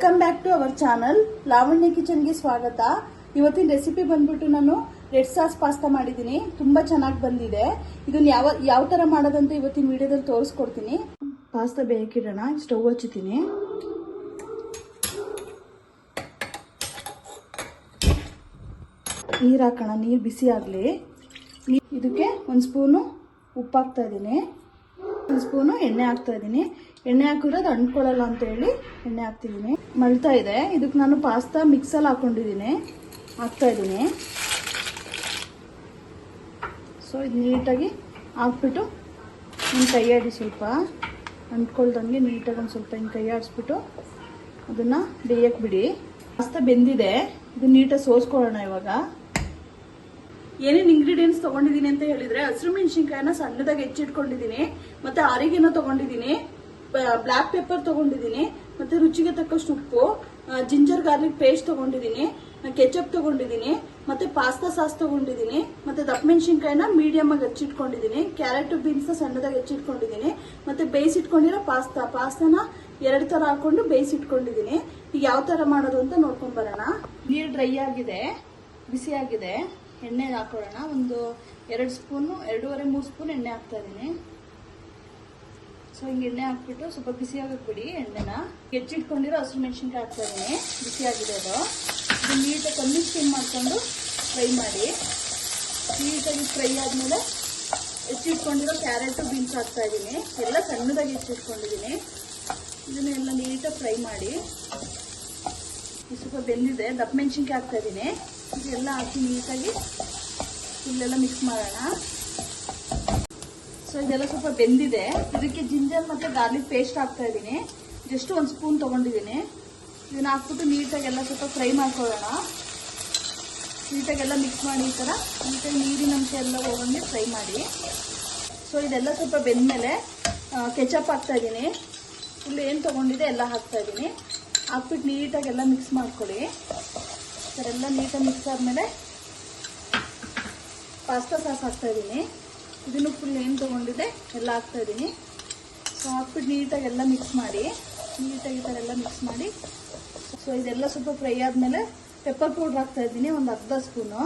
Welcome back to our channel Lavanya kitchen ಗೆ ಸ್ವಾಗತ. ಇವತ್ತಿನ ರೆಸಿಪಿ ಬಂದ್ಬಿಟ್ಟು ನಾನು ರೆಡ್ ಸಾಸ್ ಪಾಸ್ತಾ ಮಾಡಿದೀನಿ. ತುಂಬಾ ಚೆನ್ನಾಗಿ ಬಂದಿದೆ. ಇದನ್ನ ಯಾವ ತರ ಮಾಡೋದಂತ ಇವತ್ತಿನ ವಿಡಿಯೋದಲ್ಲಿ ತೋರಿಸ್ಕೊಡ್ತೀನಿ. ಪಾಸ್ತಾ ಬೇಯಕ್ಕಿಡೋಣ. ಸ್ಟವ್ ಹಚ್ಚುತ್ತೀನಿ. ನೀರು ಹಾಕೋಣ. ನೀರು ಬಿಸಿ ಆಗಲಿ. ಇದಕ್ಕೆ ಒಂದು ಸ್ಪೂನು ಉಪ್ಪು ಹಾಕ್ತಾ ಇದ್ದೀನಿ. ಒಂದು ಸ್ಪೂನು ಎಣ್ಣೆ ಹಾಕ್ತಾ ಇದ್ದೀನಿ. ಎಣ್ಣೆ ಹಾಕಿರೋದು ಅಂಟ್ಕೊಳ್ಳಲ್ಲ ಅಂತ ಹೇಳಿ ಎಣ್ಣೆ ಹಾಕ್ತಿದ್ದೀನಿ. ಮಳ್ತಾ ಇದೆ. ಇದಕ್ಕೆ ನಾನು ಪಾಸ್ತಾ ಮಿಕ್ಸಲ್ಲಿ ಹಾಕೊಂಡಿದ್ದೀನಿ. ಹಾಕ್ತಾ ಇದ್ದೀನಿ. ಸೊ ಇದು ನೀಟಾಗಿ ಹಾಕ್ಬಿಟ್ಟು ಹಿಂಗೆ ಕೈ ಆಡಿ ಸ್ವಲ್ಪ ಅಂಟ್ಕೊಳ್ದಂಗೆ ನೀಟಾಗಿ ಒಂದು ಸ್ವಲ್ಪ ಹಿಂಗೆ ಕೈ ಆಡಿಸ್ಬಿಟ್ಟು ಅದನ್ನು ಬೇಯಕ್ಕೆ ಬಿಡಿ. ಪಾಸ್ತಾ ಬೆಂದಿದೆ. ಇದು ನೀಟಾಗಿ ಸೋಸ್ಕೊಳ್ಳೋಣ. ಇವಾಗ ಏನೇನು ಇಂಗ್ರೀಡಿಯೆಂಟ್ಸ್ ತಗೊಂಡಿದ್ದೀನಿ ಅಂತ ಹೇಳಿದ್ರೆ, ಹಸಿರು ಮೆಣಸಿನ್ಕಾಯಿನ ಸಣ್ಣದಾಗಿ ಹೆಚ್ಚಿಟ್ಕೊಂಡಿದ್ದೀನಿ, ಮತ್ತೆ ಆರಿಗೆನೋ ತಗೊಂಡಿದ್ದೀನಿ, ಬ್ಲಾಕ್ ಪೆಪ್ಪರ್ ತಗೊಂಡಿದ್ದೀನಿ, ಮತ್ತೆ ರುಚಿಗೆ ತಕ್ಕಷ್ಟು ಉಪ್ಪು, ಜಿಂಜರ್ ಗಾರ್ಲಿಕ್ ಪೇಸ್ಟ್ ತಗೊಂಡಿದ್ದೀನಿ, ಕೆಚಪ್ ತಗೊಂಡಿದ್ದೀನಿ, ಮತ್ತೆ ಪಾಸ್ತಾ ಸಾಸ್ ತಗೊಂಡಿದ್ದೀನಿ, ಮತ್ತೆ ದಪ್ಪ ಮೆಣಸಿನ್ಕಾಯಿನ ಮೀಡಿಯಮ್ ಆಗಿ ಹೆಚ್ಚಿಟ್ಕೊಂಡಿದ್ದೀನಿ, ಕ್ಯಾರೆಟ್ ಬೀನ್ಸ್ ಸಣ್ಣದಾಗಿ ಹೆಚ್ಚಿಟ್ಕೊಂಡಿದ್ದೀನಿ, ಮತ್ತೆ ಬೇಯಿಸಿಟ್ಕೊಂಡಿರೋ ಪಾಸ್ತಾನ 2 ತರ ಹಾಕೊಂಡು ಬೇಯಿಸಿಟ್ಕೊಂಡಿದ್ದೀನಿ. ಈಗ ಯಾವ ತರ ಮಾಡೋದು ಅಂತ ನೋಡ್ಕೊಂಡ್ ಬರೋಣ. ನೀರು ಡ್ರೈ ಆಗಿದೆ, ಬಿಸಿ ಆಗಿದೆ. ಎಣ್ಣೆ ಹಾಕೊಳ್ಳೋಣ. ಒಂದು 2 ಸ್ಪೂನು 2.5-3 ಸ್ಪೂನ್ ಎಣ್ಣೆ ಹಾಕ್ತಾ ಇದ್ದೀನಿ. ಸೊ ಹಿಂಗೆ ಎಣ್ಣೆ ಹಾಕ್ಬಿಟ್ಟು ಸ್ವಲ್ಪ ಬಿಸಿ ಆಗಕ್ಕೆ ಬಿಡಿ. ಎಣ್ಣೆನ ಹೆಚ್ಚಿಟ್ಕೊಂಡಿರೋ ಹಸಿರು ಮೆಣಸಿನ್ಕಾಯಿ ಹಾಕ್ತಾ ಇದ್ದೀನಿ. ಬಿಸಿ ಆಗಿದೆ ಅದು. ಇದು ನೀಟಾಗಿ ಕಮ್ಮಿ ಸ್ಟೀಮ್ ಮಾಡ್ಕೊಂಡು ಫ್ರೈ ಮಾಡಿ. ನೀಟಾಗಿ ಫ್ರೈ ಆದಮೇಲೆ ಹೆಚ್ಚಿಟ್ಕೊಂಡಿರೋ ಕ್ಯಾರೆಟು ಬೀನ್ಸ್ ಹಾಕ್ತಾ ಇದ್ದೀನಿ. ಎಲ್ಲ ಸಣ್ಣದಾಗಿ ಹೆಚ್ಚಿಟ್ಕೊಂಡಿದ್ದೀನಿ. ಇದನ್ನೆಲ್ಲ ನೀಟಾಗಿ ಫ್ರೈ ಮಾಡಿ. ಸ್ವಲ್ಪ ಬೆಂದಿದೆ. ದಪ್ಪ ಮೆಣಸಿನ್ಕಾಯಿ ಹಾಕ್ತಾ ಇದ್ದೀನಿ. ಇದೆಲ್ಲ ಹಾಕಿ ನೀಟಾಗಿ ಇಲ್ಲೆಲ್ಲ ಮಿಕ್ಸ್ ಮಾಡೋಣ. ಸೊ ಇದೆಲ್ಲ ಸ್ವಲ್ಪ ಬೆಂದಿದೆ. ಇದಕ್ಕೆ ಜಿಂಜರ್ ಮತ್ತು ಗಾರ್ಲಿಕ್ ಪೇಸ್ಟ್ ಹಾಕ್ತಾ ಇದ್ದೀನಿ. ಜಸ್ಟ್ 1 ಸ್ಪೂನ್ ತೊಗೊಂಡಿದ್ದೀನಿ. ಇದನ್ನ ಹಾಕ್ಬಿಟ್ಟು ನೀಟಾಗೆಲ್ಲ ಸ್ವಲ್ಪ ಫ್ರೈ ಮಾಡ್ಕೊಳ್ಳೋಣ. ನೀಟಾಗೆಲ್ಲ ಮಿಕ್ಸ್ ಮಾಡಿ ಈ ಥರ ನೀಟಾಗಿ ನೀರಿನ ಅಂಶ ಎಲ್ಲ ಹೋಗಂಗೆ ಫ್ರೈ ಮಾಡಿ. ಸೊ ಇದೆಲ್ಲ ಸ್ವಲ್ಪ ಬೆಂದಮೇಲೆ ಕೆಚಪ್ ಹಾಕ್ತಾ ಇದ್ದೀನಿ. ಫುಲ್ ಏನು ತೊಗೊಂಡಿದೆ ಎಲ್ಲ ಹಾಕ್ತಾ ಇದ್ದೀನಿ. ಹಾಕ್ಬಿಟ್ಟು ನೀಟಾಗೆಲ್ಲ ಮಿಕ್ಸ್ ಮಾಡ್ಕೊಳ್ಳಿ. ಎಲ್ಲ ನೀಟಾಗಿ ಮಿಕ್ಸ್ ಆದಮೇಲೆ ಪಾಸ್ತಾ ಸಾಸ್ ಹಾಕ್ತಾ ಇದ್ದೀನಿ. ಇದನ್ನು ಫುಲ್ ಏನು ತೊಗೊಂಡಿದೆ ಎಲ್ಲ ಹಾಕ್ತಾ ಇದ್ದೀನಿ. ಸೊ ಹಾಕ್ಬಿಟ್ಟು ನೀಟಾಗಿ ಎಲ್ಲ ಮಿಕ್ಸ್ ಮಾಡಿ. ನೀಟಾಗಿ ಈ ಥರ ಎಲ್ಲ ಮಿಕ್ಸ್ ಮಾಡಿ. ಸೊ ಇದೆಲ್ಲ ಸ್ವಲ್ಪ ಫ್ರೈ ಆದಮೇಲೆ ಪೆಪ್ಪರ್ ಪೌಡ್ರ್ ಹಾಕ್ತಾ ಇದ್ದೀನಿ. ಒಂದು 1/2 ಸ್ಪೂನು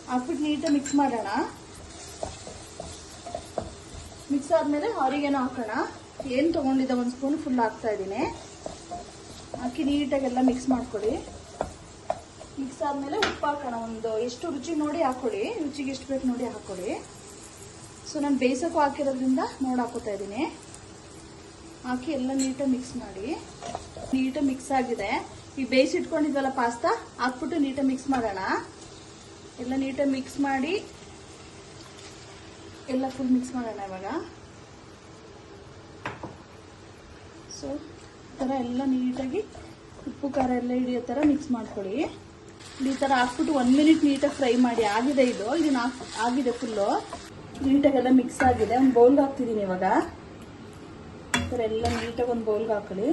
ಹಾಕ್ಬಿಟ್ಟು ನೀಟಾಗಿ ಮಿಕ್ಸ್ ಮಾಡೋಣ. ಮಿಕ್ಸ್ ಆದಮೇಲೆ ಆರಿಗೆನೋ ಹಾಕೋಣ. ಏನು ತೊಗೊಂಡಿದ್ದೆ 1 ಸ್ಪೂನ್ ಫುಲ್ ಹಾಕ್ತಾ ಇದ್ದೀನಿ. ಹಾಕಿ ನೀಟಾಗೆಲ್ಲ ಮಿಕ್ಸ್ ಮಾಡ್ಕೊಳ್ಳಿ. ಮಿಕ್ಸ್ ಆದಮೇಲೆ ಉಪ್ಪು ಹಾಕೋಣ. ಒಂದು ಎಷ್ಟು ರುಚಿ ನೋಡಿ ಹಾಕೊಳ್ಳಿ. ರುಚಿಗೆ ಎಷ್ಟು ಬೇಕು ನೋಡಿ ಹಾಕೊಳ್ಳಿ. ಸೊ ನಾನು ಬೇಯಿಸೋಕ್ಕೂ ಹಾಕಿರೋದ್ರಿಂದ ನೋಡಿ ಹಾಕೋತಾ ಇದ್ದೀನಿ. ಹಾಕಿ ಎಲ್ಲ ನೀಟಾಗಿ ಮಿಕ್ಸ್ ಮಾಡಿ. ನೀಟಾಗಿ ಮಿಕ್ಸ್ ಆಗಿದೆ. ಈ ಬೇಯಿಸಿಟ್ಕೊಂಡಿದ್ವಲ್ಲ ಪಾಸ್ತಾ ಹಾಕ್ಬಿಟ್ಟು ನೀಟಾಗಿ ಮಿಕ್ಸ್ ಮಾಡೋಣ. ಎಲ್ಲ ನೀಟಾಗಿ ಮಿಕ್ಸ್ ಮಾಡಿ ಎಲ್ಲ ಫುಲ್ ಮಿಕ್ಸ್ ಮಾಡೋಣ ಇವಾಗ. ಸೊ ಈ ಥರ ಎಲ್ಲ ನೀಟಾಗಿ ಉಪ್ಪು ಖಾರ ಎಲ್ಲ ಹಿಡಿಯೋ ಥರ ಮಿಕ್ಸ್ ಮಾಡ್ಕೊಳ್ಳಿ. ಈ ಥರ ಹಾಕ್ಬಿಟ್ಟು 1 ಮಿನಿಟ್ ನೀಟಾಗಿ ಫ್ರೈ ಮಾಡಿ. ಆಗಿದೆ ಇದನ್ನ ಆಗಿದೆ ಫುಲ್ಲು. ನೀಟಾಗೆಲ್ಲ ಮಿಕ್ಸ್ ಆಗಿದೆ. ಒಂದು ಬೌಲ್ಗೆ ಹಾಕ್ತಿದ್ದೀನಿ ಇವಾಗ. ಈ ಥರ ಎಲ್ಲ ನೀಟಾಗಿ ಒಂದು ಬೌಲ್ಗೆ ಹಾಕೊಳ್ಳಿ.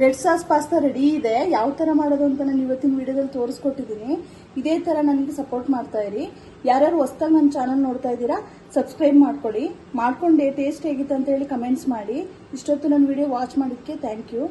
ರೆಡ್ ಸಾಸ್ ಪಾಸ್ತಾ ರೆಡಿ ಇದೆ. ಯಾವ ಥರ ಮಾಡೋದು ಅಂತ ನಾನು ಇವತ್ತಿನ ವಿಡಿಯೋದಲ್ಲಿ ತೋರಿಸ್ಕೊಟ್ಟಿದ್ದೀನಿ. ಇದೇ ಥರ ನನಗೆ ಸಪೋರ್ಟ್ ಮಾಡ್ತಾ ಇರಿ. ಯಾರ್ಯಾರು ಹೊಸ್ದಾಗಿ ನನ್ನ ಚಾನಲ್ ನೋಡ್ತಾ ಇದ್ದೀರಾ ಸಬ್ಸ್ಕ್ರೈಬ್ ಮಾಡ್ಕೊಳ್ಳಿ. ಮಾಡ್ಕೊಂಡೆ ಟೇಸ್ಟ್ ಹೇಗಿತ್ತು ಅಂತ ಹೇಳಿ ಕಮೆಂಟ್ಸ್ ಮಾಡಿ. ಇಷ್ಟೊತ್ತು ನನ್ನ ವಿಡಿಯೋ ವಾಚ್ ಮಾಡಿದ್ದಕ್ಕೆ ಥ್ಯಾಂಕ್ ಯು.